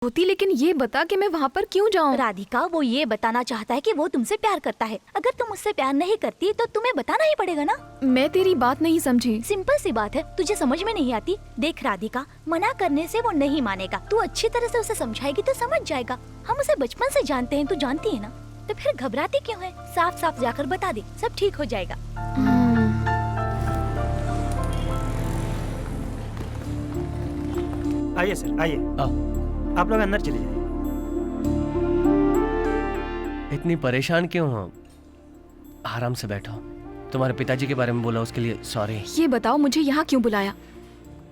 होती, लेकिन ये बता कि मैं वहाँ पर क्यों जाऊँ? राधिका, वो ये बताना चाहता है कि वो तुमसे प्यार करता है। अगर तुम उससे प्यार नहीं करती तो तुम्हें बताना ही पड़ेगा ना। मैं तेरी बात नहीं समझी। सिंपल सी बात है, तुझे समझ में नहीं आती। देख राधिका, मना करने से वो नहीं मानेगा। तू अच्छी तरह से उसे समझाएगी तो समझ जाएगा। हम उसे बचपन से जानते हैं, तू जानती है ना। तो फिर घबराती क्यों है? साफ साफ जाकर बता दे, सब ठीक हो जाएगा। आइए सर, आइए। आप लोग अंदर चले जाइए। इतनी परेशान क्यों हो? आराम से बैठो। तुम्हारे पिताजी के बारे में बोला, उसके लिए सॉरी। ये बताओ, मुझे यहाँ क्यों बुलाया?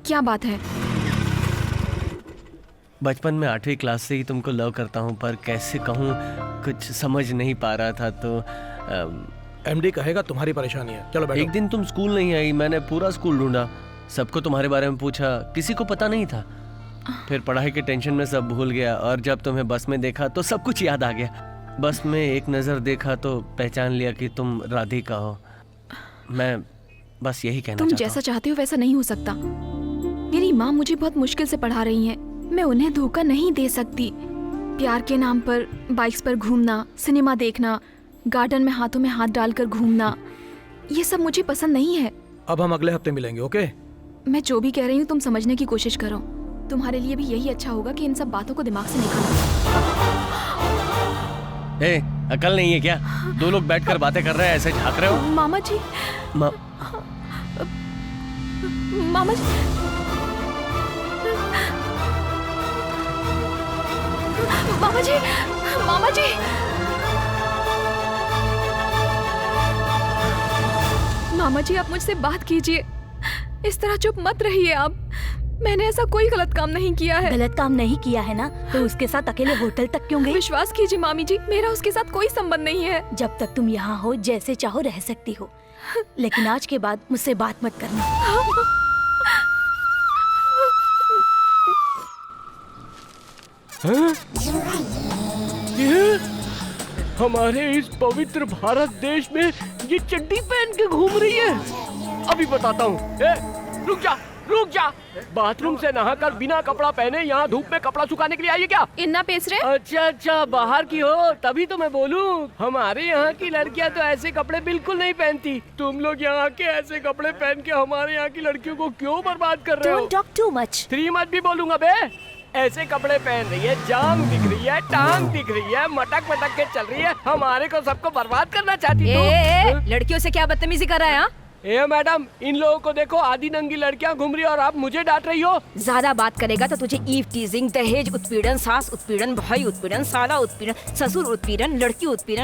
क्या बात है? बचपन में 8वीं क्लास से ही तुमको लव करता हूँ, पर कैसे कहूँ, कुछ समझ नहीं पा रहा था। तो एमडी कहेगा तुम्हारी परेशानी है। चलो बैठो। एक दिन तुम स्कूल नहीं आई, मैंने पूरा स्कूल ढूंढा, सबको तुम्हारे बारे में पूछा, किसी को पता नहीं था। फिर पढ़ाई के टेंशन में सब भूल गया, और जब तुम्हें बस में देखा तो सब कुछ याद आ गया। बस में एक नज़र देखा तो पहचान लिया कि तुम राधिका हो। मैं बस यही कहना तुम चाहता जैसा चाहते हो वैसा नहीं हो सकता। मेरी माँ मुझे बहुत मुश्किल से पढ़ा रही हैं। मैं उन्हें धोखा नहीं दे सकती। प्यार के नाम पर बाइक्स पर घूमना, सिनेमा देखना, गार्डन में हाथों में हाथ डालकर घूमना, ये सब मुझे पसंद नहीं है। अब हम अगले हफ्ते मिलेंगे, ओके? मैं जो भी कह रही हूँ तुम समझने की कोशिश करो। तुम्हारे लिए भी यही अच्छा होगा कि इन सब बातों को दिमाग से निकालो। ए, अकल नहीं है क्या? दो लोग बैठकर बातें कर रहे हैं, ऐसे झांक रहे हो? मामा जी, मामा जी, मामा जी, मामा जी, मामा जी, आप मुझसे बात कीजिए। इस तरह चुप मत रहिए आप। मैंने ऐसा कोई गलत काम नहीं किया है। गलत काम नहीं किया है ना, तो उसके साथ अकेले होटल तक क्यों गई? विश्वास कीजिए मामी जी, मेरा उसके साथ कोई संबंध नहीं है। जब तक तुम यहाँ हो, जैसे चाहो रह सकती हो, लेकिन आज के बाद मुझसे बात मत करना। हमारे इस पवित्र भारत देश में ये चड्डी पहन के घूम रही है। अभी बताता हूँ। रुक जा, रुक जा। बाथरूम से नहाकर बिना कपड़ा पहने यहाँ धूप में कपड़ा सुखाने के लिए आई है क्या? इन्ना पेस रहे? अच्छा अच्छा, बाहर की हो तभी तो मैं बोलूँ। हमारे यहाँ की लड़कियाँ तो ऐसे कपड़े बिल्कुल नहीं पहनती। तुम लोग यहाँ के ऐसे कपड़े पहन के हमारे यहाँ की लड़कियों को क्यों बर्बाद कर रहे हो? Don't talk too much. 3 मत भी बोलूंगा बे। ऐसे कपड़े पहन रही है, जांग दिख रही है, टांग दिख रही है, मटक मटक के चल रही है, हमारे को सबको बर्बाद करना चाहती तू। लड़कियों से क्या बदतमीजी कर रहा है? हाँ? ए मैडम, इन लोगों को देखो, आधी नंगी लड़कियां घूम रही है और आप मुझे डांट रही हो। ज्यादा बात करेगा तो तुझे ईव टीजिंग, दहेज उत्पीड़न, सास उत्पीड़न, भाई उत्पीड़न, साला उत्पीड़न, ससुर उत्पीड़न,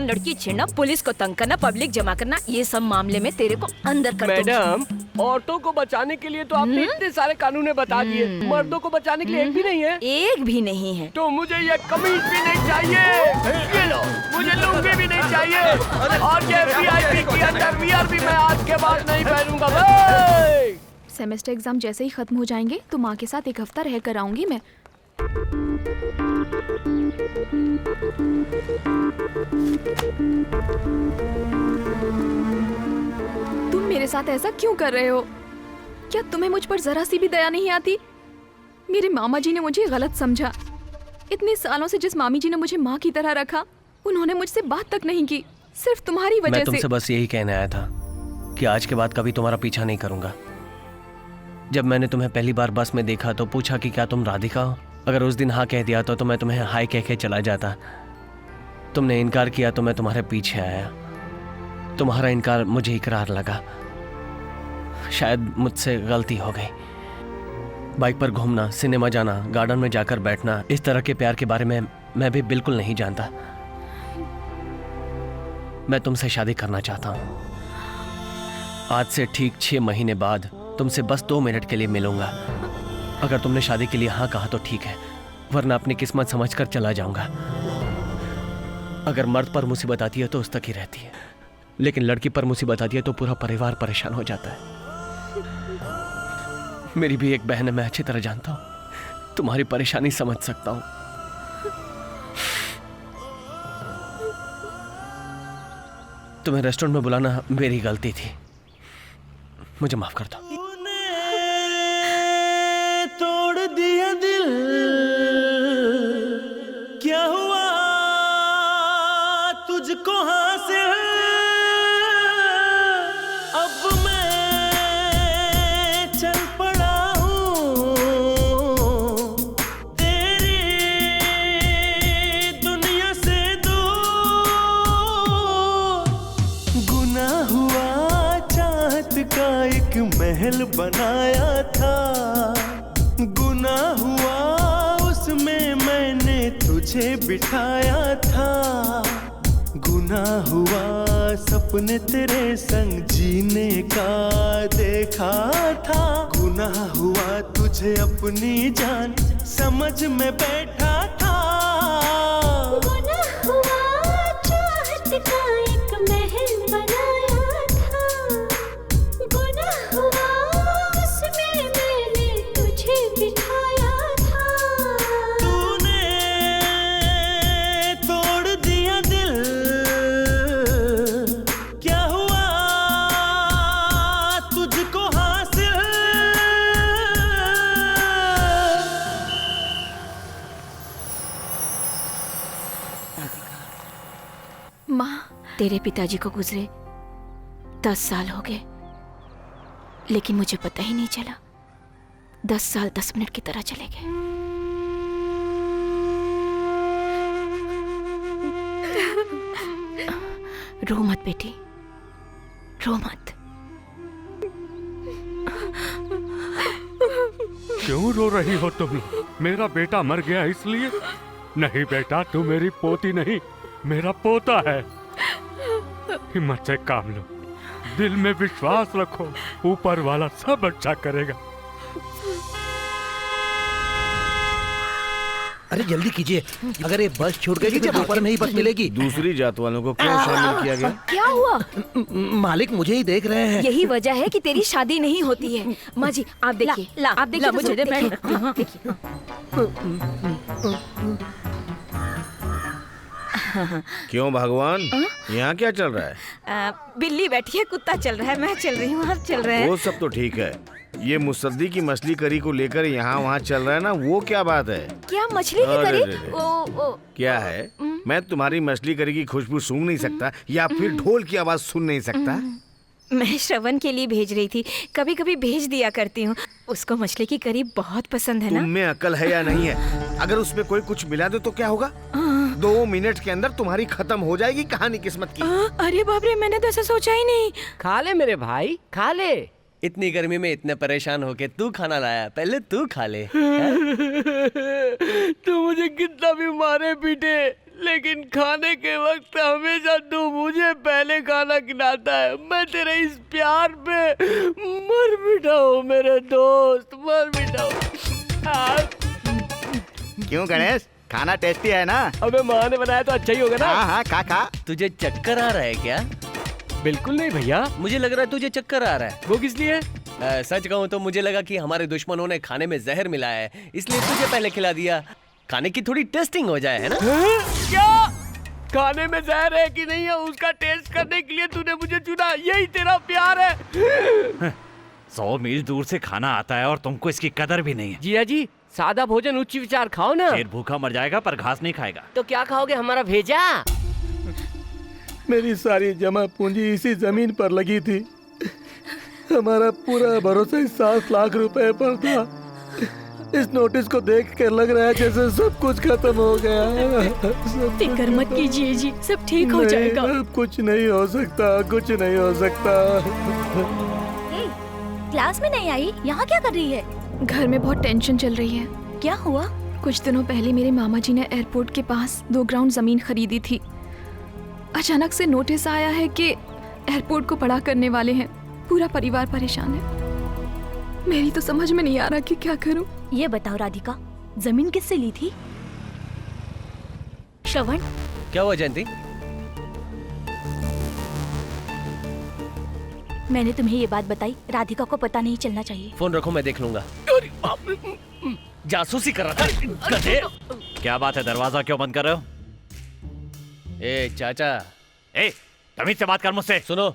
लड़की छेड़ना, पुलिस को तंग करना, पब्लिक जमा करना, ये सब मामले में तेरे को अंदर कर दूंगी। मैडम, औरतों को बचाने के लिए तो आपने इतने सारे कानून बता दिए, मर्दों को बचाने के लिए एक भी नहीं है। एक भी नहीं है। तो मुझे ये कमीज भी नहीं चाहिए, ये लो, मुझे लुंगी भी नहीं चाहिए, और ये VIP की अंडरवियर भी मैं आज के बाद नहीं पहनूंगा भाई। सेमेस्टर एग्जाम जैसे ही खत्म हो जाएंगे तो माँ के साथ एक हफ्ता रह कर आऊंगी मैं। तुम मेरे साथ ऐसा क्यों कर रहे हो? क्या तुम्हें मुझ पर जरा सी भी दया नहीं आती? मेरे मामा जी ने मुझे गलत समझा। इतने सालों से जिस मामी जी ने मुझे माँ की तरह रखा, उन्होंने मुझसे बात तक नहीं की, सिर्फ तुम्हारी वजह से। मैं तुमसे बस यही कहने आया था कि आज के बाद कभी तुम्हारा पीछा नहीं करूंगा। जब मैंने तुम्हें पहली बार बस में देखा तो पूछा कि क्या तुम राधिका हो। अगर उस दिन हाँ कह दिया तो मैं तुम्हें हाय कह के चला जाता। तुमने इनकार किया तो मैं तुम्हारे पीछे आया। तुम्हारा इनकार मुझे इकरार लगा। शायद मुझसे गलती हो गई। बाइक पर घूमना, सिनेमा जाना, गार्डन में जाकर बैठना, इस तरह के प्यार के बारे में मैं भी बिल्कुल नहीं जानता। मैं तुमसे शादी करना चाहता हूँ। आज से ठीक 6 महीने बाद तुमसे बस 2 मिनट के लिए मिलूंगा। अगर तुमने शादी के लिए हाँ कहा तो ठीक है, वरना अपनी किस्मत समझकर चला जाऊंगा। अगर मर्द पर मुसीबत आती है तो उस तक ही रहती है, लेकिन लड़की पर मुसीबत आती है तो पूरा परिवार परेशान हो जाता है। मेरी भी एक बहन है, मैं अच्छी तरह जानता हूं, तुम्हारी परेशानी समझ सकता हूं। तुम्हें रेस्टोरेंट में बुलाना मेरी गलती थी, मुझे माफ कर दो। तोड़ दिया दिल तुझको हासिल अब मैं चल पड़ा हूँ तेरी दुनिया से दूर। गुनाह हुआ चाहत का एक महल बनाया था, गुनाह हुआ उसमें मैंने तुझे बिठाया था, गुनाह हुआ सपने तेरे संग जीने का देखा था, गुनाह हुआ तुझे अपनी जान समझ में बैठा था। गुनाह हुआ चाहत का एक महल बनाया था, गुनाह हुआ उसमें मैंने तुझे बिठाया था। तूने तोड़ दिया दिल, क्या हुआ तुझको हासिल। माँ, तेरे पिताजी को गुजरे 10 साल हो गए, लेकिन मुझे पता ही नहीं चला 10 साल 10 मिनट की तरह चले गए। रो मत बेटी, रो मत। क्यों रो रही हो तुम? मेरा बेटा मर गया इसलिए? नहीं बेटा, तू मेरी पोती नहीं, मेरा पोता है। हिम्मत से काम लो, दिल में विश्वास रखो, ऊपर वाला सब अच्छा करेगा। अरे जल्दी कीजिए, अगर ये बस छूट गई तो ऊपर में ही बस मिलेगी। दूसरी जात वालों को क्यों शामिल किया गया? क्या हुआ? मालिक मुझे ही देख रहे हैं। यही वजह है कि तेरी शादी नहीं होती है। माँ जी आप देखिए, आप देखिए, मुझे देखिए। क्यों भगवान, यहाँ क्या चल रहा है? बिल्ली बैठी है, कुत्ता चल रहा है, मैं चल रही हूँ, आप चल रहे हैं। वो सब तो ठीक है, ये मुसद्दी की मछली करी को लेकर यहाँ वहाँ चल रहा है ना, वो क्या बात है? क्या मछली की अरे करी? रे रे। ओ क्या है, मैं तुम्हारी मछली करी की खुशबू सूंघ नहीं सकता या फिर ढोल की आवाज सुन नहीं सकता? मैं श्रवण के लिए भेज रही थी, कभी कभी भेज दिया करती हूँ, उसको मछली की करी बहुत पसंद है ना। तुम में अकल है या नहीं है? अगर उसमें कोई कुछ मिला दे तो क्या होगा? 2 मिनट के अंदर तुम्हारी खत्म हो जाएगी कहानी किस्मत की। अरे बाप रे, मैंने तो ऐसा सोचा ही नहीं। खा ले मेरे भाई, खा ले। इतनी गर्मी में इतने परेशान होके तू खाना लाया, पहले तू खा ले। तू मुझे कितना भी मारे पीटे, लेकिन खाने के वक्त हमेशा तू मुझे पहले खाना खिलाता है। मैं तेरे इस प्यार पे मर मिटा हूँ मेरे दोस्त, मर मिटा हूँ। क्यों गणेश, खाना टेस्टी है ना? अबे माँ ने बनाया तो अच्छा ही होगा ना। हाँ हाँ, खा खा। तुझे चक्कर आ रहा है क्या? बिल्कुल नहीं भैया, मुझे लग रहा है तुझे चक्कर आ रहा है। वो किस लिए? सच कहूँ तो मुझे लगा कि हमारे दुश्मनों ने खाने में जहर मिलाया है, इसलिए तुझे पहले खिला दिया, खाने की थोड़ी टेस्टिंग हो जाए, है ना? क्या खाने में जहर है कि नहीं है उसका टेस्ट करने के लिए तूने मुझे चुना? यही तेरा प्यार है? 100 मील दूर से खाना आता है और तुमको इसकी कदर भी नहीं है। जिया जी, सादा भोजन उच्च विचार खाओ ना। शेर भूखा मर जाएगा पर घास नहीं खाएगा। तो क्या खाओगे, हमारा भेजा? मेरी सारी जमा पूंजी इसी जमीन पर लगी थी, हमारा पूरा भरोसा इस 7 लाख रुपए पर था। इस नोटिस को देख कर लग रहा है जैसे सब कुछ खत्म हो गया। फिक्र मत कीजिए जी, सब ठीक हो जाएगा। अब कुछ नहीं हो सकता, कुछ नहीं हो सकता। क्लास में नहीं आई, यहाँ क्या कर रही है? घर में बहुत टेंशन चल रही है। क्या हुआ? कुछ दिनों पहले मेरे मामा जी ने एयरपोर्ट के पास 2 ग्राउंड जमीन खरीदी थी। अचानक से नोटिस आया है कि एयरपोर्ट को पड़ा करने वाले हैं। पूरा परिवार परेशान है। मेरी तो समझ में नहीं आ रहा कि क्या करूं। ये बताओ राधिका, जमीन किससे ली थी? श्रवण, क्या हुआ जयंती? मैंने तुम्हें ये बात बताई, राधिका को पता नहीं चलना चाहिए। फोन रखो, मैं देख लूंगा। जासूसी कर रहा था गधे। क्या बात है, दरवाजा क्यों बंद कर रहे हो? ए चाचा, ए तमीज से बात कर मुझसे। सुनो,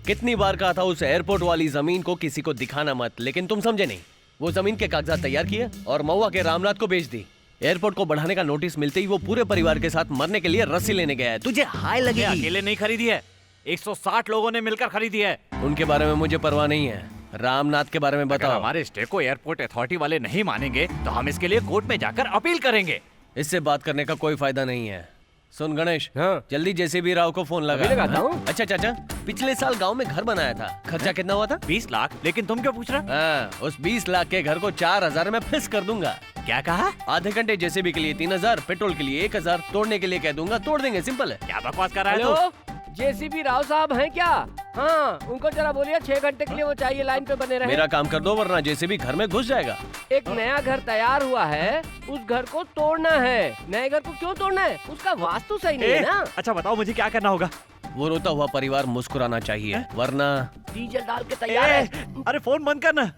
कितनी बार कहा था उस एयरपोर्ट वाली जमीन को किसी को दिखाना मत, लेकिन तुम समझे नहीं। वो जमीन के कागजात तैयार किए और महुआ के रामनाथ को बेच दी। एयरपोर्ट को बढ़ाने का नोटिस मिलते ही वो पूरे परिवार के साथ मरने के लिए रस्सी लेने गया है। तुझे हाय ये लगेगी। अकेले नहीं खरीदी है, 160 लोगों ने मिलकर खरीदी है। उनके बारे में मुझे परवाह नहीं है। रामनाथ के बारे में अगर बताओ। हमारे स्टे को एयरपोर्ट अथॉरिटी वाले नहीं मानेंगे तो हम इसके लिए कोर्ट में जाकर अपील करेंगे। इससे बात करने का कोई फायदा नहीं है। सुन गणेश, हाँ। जल्दी जेसीबी राव को फोन लगा। अभी लगाता हूँ। अच्छा चाचा, पिछले साल गांव में घर बनाया था, खर्चा कितना हुआ था? 20 लाख। लेकिन तुम क्यों पूछ रहे? हाँ, उस 20 लाख के घर को 4000 में फिक्स कर दूंगा। क्या कहा? आधे घंटे जेसीबी के लिए 3000, पेट्रोल के लिए 1000, तोड़ने के लिए कह दूंगा, तोड़ देंगे। सिंपल है। क्या बकवास कर रहा है हेलो, तू? जेसीबी राव साहब हैं क्या? हाँ, उनको जरा बोलिए 6 घंटे के लिए वो चाहिए, लाइन पे बने रहे। मेरा काम कर दो वरना जेसीबी घर में घुस जाएगा। एक नया घर तैयार हुआ है, उस घर को तोड़ना है। नए घर को क्यों तोड़ना है? उसका वास्तु सही नहीं है ना। अच्छा बताओ मुझे क्या करना होगा? वो रोता हुआ परिवार मुस्कुराना चाहिए, वरना डीजल डाल के तैयार है। अरे फोन बंद करना।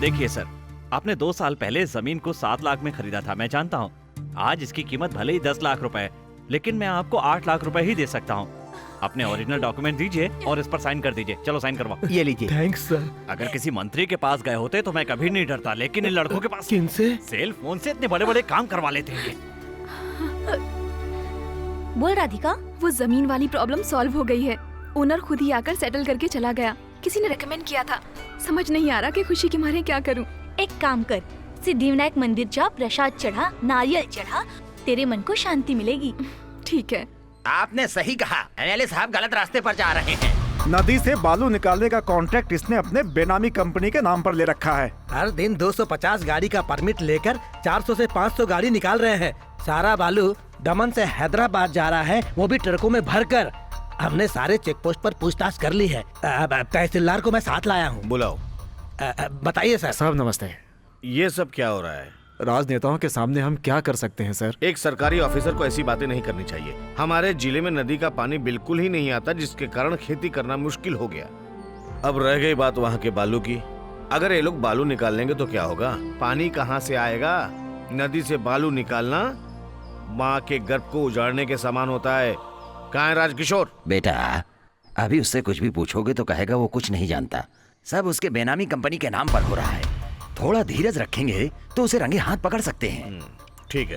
देखिए सर, आपने 2 साल पहले जमीन को 7 लाख में खरीदा था, मैं जानता हूँ। आज इसकी कीमत भले ही 10 लाख रुपए है, लेकिन मैं आपको 8 लाख रुपए ही दे सकता हूँ। अपने ओरिजिनल डॉक्यूमेंट दीजिए और इस पर साइन कर दीजिए। चलो साइन करवाओ। ये लीजिए। Thanks sir. अगर किसी मंत्री के पास गए होते तो मैं कभी नहीं डरता, लेकिन इन लड़कों के पास किनसे? सेल फोन से इतने बड़े बड़े काम करवा लेते हैं। बोल राधिका। वो जमीन वाली प्रॉब्लम सॉल्व हो गई है। ओनर खुद ही आकर सेटल करके चला गया। किसी ने रेकमेंड किया था। समझ नहीं आ रहा कि खुशी के मारे क्या करूं। एक काम कर, सिद्धिविनायक मंदिर जा, प्रसाद चढ़ा, नारियल चढ़ा, तेरे मन को शांति मिलेगी। ठीक है। आपने सही कहा, एमएलए साहब गलत रास्ते पर जा रहे हैं। नदी से बालू निकालने का कॉन्ट्रैक्ट इसने अपने बेनामी कंपनी के नाम पर ले रखा है। हर दिन 250 गाड़ी का परमिट लेकर 400 से 500 गाड़ी निकाल रहे हैं। सारा बालू दमन से हैदराबाद जा रहा है, वो भी ट्रकों में भरकर। हमने सारे चेक पोस्ट पर पूछताछ कर ली है। तहसीलदार को मैं साथ लाया हूँ। बुलाओ। बताइए सर। साहब नमस्ते। ये सब क्या हो रहा है? राजनेताओं के सामने हम क्या कर सकते हैं सर? एक सरकारी ऑफिसर को ऐसी बातें नहीं करनी चाहिए। हमारे जिले में नदी का पानी बिल्कुल ही नहीं आता, जिसके कारण खेती करना मुश्किल हो गया। अब रह गई बात वहाँ के बालू की। अगर ये लोग बालू निकाल लेंगे तो क्या होगा? पानी कहाँ से आएगा? नदी से बालू निकालना माँ के गर्भ को उजाड़ने के समान होता है। कहाँ है राजकिशोर? बेटा, अभी उससे कुछ भी पूछोगे तो कहेगा वो कुछ नहीं जानता। सब उसके बेनामी कंपनी के नाम पर हो रहा है। थोड़ा धीरज रखेंगे तो उसे रंगे हाथ पकड़ सकते हैं।